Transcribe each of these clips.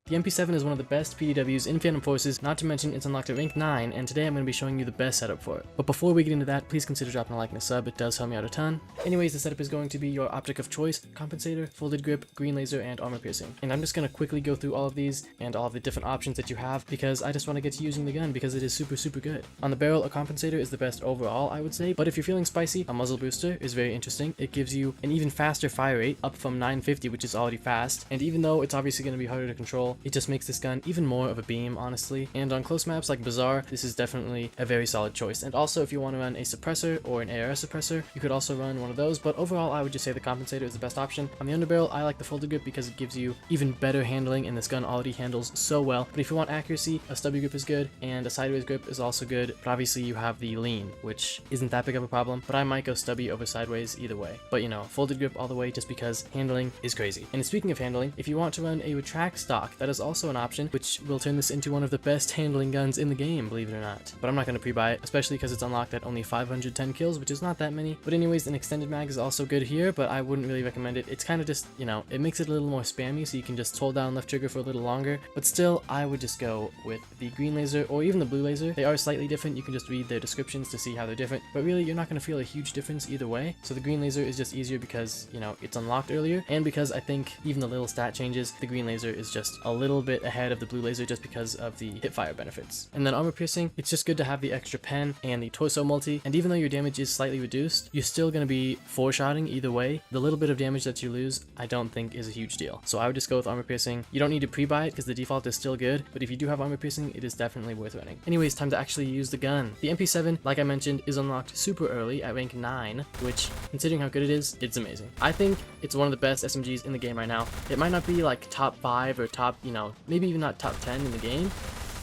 The MP7 is one of the best PDWs in Phantom Forces, not to mention it's unlocked at rank 9, and today I'm going to be showing you the best setup for it. But before we get into that, please consider dropping a like and a sub, it does help me out a ton. Anyways, the setup is going to be your optic of choice, compensator, folded grip, green laser, and armor piercing. And I'm just going to quickly go through all of these and all of the different options that you have because I just want to get to using the gun because it is super good. On the barrel, a compensator is the best overall, I would say, but if you're feeling spicy, a muzzle booster is very interesting. It gives you an even faster fire rate, up from 950, which is already fast, and even though it's obviously going to be harder to control, it just makes this gun even more of a beam, honestly. And on close maps like Bazaar, this is definitely a very solid choice. And also, if you want to run a suppressor or an AR suppressor, you could also run one of those, but overall, I would just say the compensator is the best option. On the underbarrel, I like the folded grip because it gives you even better handling, and this gun already handles so well. But if you want accuracy, a stubby grip is good, and a sideways grip is also good, but obviously you have the lean, which isn't that big of a problem, but I might go stubby over sideways either way. But you know, folded grip all the way just because handling is crazy. And speaking of handling, if you want to run a retract stock, that is also an option, which will turn this into one of the best handling guns in the game, believe it or not. But I'm not going to pre-buy it, especially because it's unlocked at only 510 kills, which is not that many. But anyways, an extended mag is also good here, but I wouldn't really recommend it. It's kind of just, you know, it makes it a little more spammy, so you can just hold down left trigger for a little longer. But still, I would just go with the green laser or even the blue laser. They are slightly different. You can just read their descriptions to see how they're different, but really you're not going to feel a huge difference either way. So the green laser is just easier because, you know, it's unlocked earlier, and because I think even the little stat changes, the green laser is just a little bit ahead of the blue laser just because of the hipfire benefits. And then armor piercing, it's just good to have the extra pen and the torso multi, and even though your damage is slightly reduced, you're still going to be 4-shotting either way. The little bit of damage that you lose, I don't think is a huge deal. So I would just go with armor piercing. You don't need to pre-buy it because the default is still good, but if you do have armor piercing, it is definitely worth running. Anyways, time to actually use the gun. The MP7, like I mentioned, is unlocked super early at rank 9, which, considering how good it is, it's amazing. I think it's one of the best SMGs in the game right now. It might not be like top 5 or top, you know, maybe even not top 10 in the game,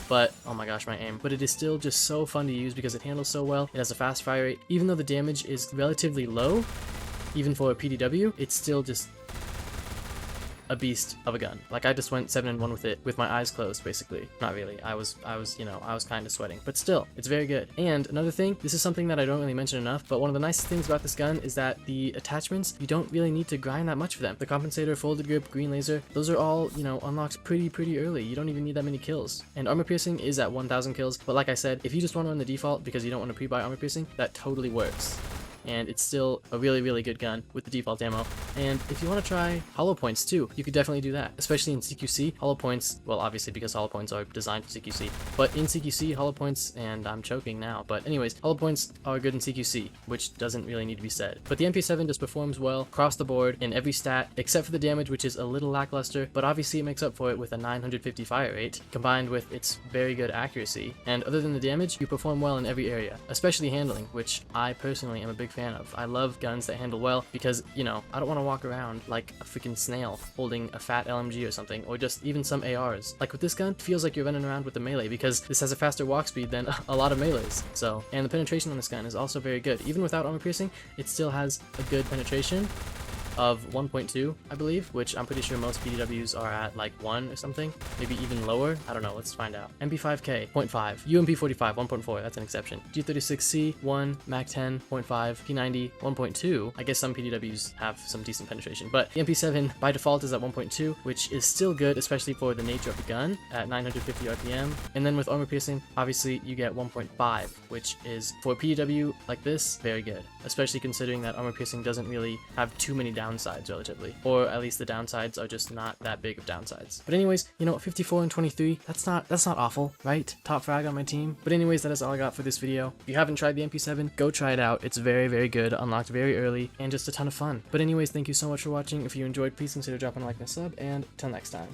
but oh my gosh, my aim. But it is still just so fun to use because it handles so well. It has a fast fire rate. Even though the damage is relatively low, even for a PDW, it's still just a beast of a gun. Like, I just went 7-1 with it with my eyes closed, basically. Not really. I was you know, I was kind of sweating, but still, it's very good. And another thing, this is something that I don't really mention enough, but one of the nicest things about this gun is that the attachments, you don't really need to grind that much for them. The compensator, folded grip, green laser, those are all, you know, unlocked pretty early. You don't even need that many kills. And armor piercing is at 1000 kills, but like I said, if you just want to run the default because you don't want to pre-buy armor piercing, that totally works. And it's still a really good gun with the default ammo. And if you want to try hollow points too, you could definitely do that, especially in CQC. Hollow points, well, obviously because hollow points are designed for CQC, but in CQC, hollow points, and I'm choking now, but anyways, hollow points are good in CQC, which doesn't really need to be said. But the MP7 just performs well across the board in every stat, except for the damage, which is a little lackluster, but obviously it makes up for it with a 950 fire rate, combined with its very good accuracy. And other than the damage, you perform well in every area, especially handling, which I personally am a big fan of. I love guns that handle well because, you know, I don't want to walk around like a freaking snail holding a fat LMG or something, or just even some ARs. Like with this gun, it feels like you're running around with a melee because this has a faster walk speed than a lot of melees. So, and the penetration on this gun is also very good. Even without armor piercing, it still has a good penetration of 1.2, I believe, which I'm pretty sure most PDWs are at like 1 or something, maybe even lower. I don't know, let's find out. MP5K, 0.5, UMP45, 1.4, that's an exception. G36C, 1, MAC10, 0.5, P90, 1.2. I guess some PDWs have some decent penetration, but the MP7 by default is at 1.2, which is still good, especially for the nature of the gun, at 950 RPM. And then with armor piercing, obviously you get 1.5, which is, for a PDW like this, very good, especially considering that armor piercing doesn't really have too many downsides relatively, or at least the downsides are just not that big of downsides. But anyways, you know, 54 and 23, that's not awful, right? Top frag on my team. But anyways, that is all I got for this video. If you haven't tried the MP7, go try it out. It's very good, unlocked very early, and just a ton of fun. But anyways, thank you so much for watching. If you enjoyed, please consider dropping a like and a sub, and till next time.